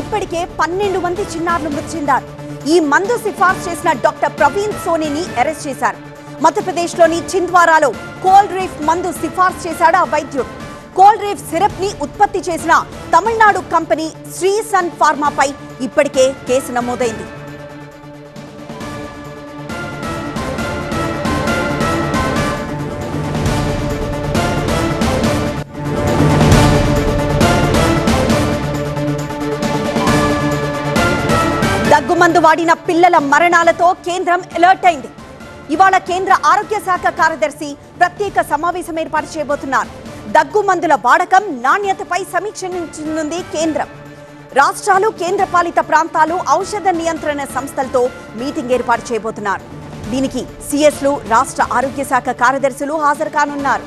ఇప్పటికే 12 మంది చిన్నారులు మృతి చెందారు. ఈ మందు సిఫార్సు చేసిన డాక్టర్ ప్రవీణ్ సోనీని అరెస్ట్ చేశారు. మధ్యప్రదేశ్లోని చింద్వారాలో కోల్డ్ రీఫ్ మందు సిఫార్సు చేశాడు ఆ వైద్యుడు. కోల్డ్ రీఫ్ సిరప్ ని ఉత్పత్తి చేసిన తమిళనాడు కంపెనీ శ్రీ సన్ ఫార్మాపై ఇప్పటికే కేసు నమోదైంది. దగ్గుమందు వాడిన పిల్లల మరణాలతో కేంద్రం అలర్ట్ అయింది. ఇవాళ కేంద్ర ఆరోగ్య శాఖ కార్యదర్శి ప్రత్యేక సమావేశం ఏర్పాటు చేయబోతున్నారు. దగ్గుమందుల వాడకం నాణ్యతపై సమీక్షించనుంది కేంద్రం. రాష్ట్రాలు, కేంద్రపాలిత ప్రాంతాలు, ఔషధ నియంత్రణ సంస్థలతో మీటింగ్ ఏర్పాటు చేయబోతున్నారు. దీనికి సీఎస్లు, రాష్ట్ర ఆరోగ్య శాఖ కార్యదర్శులు హాజరు కానున్నారు.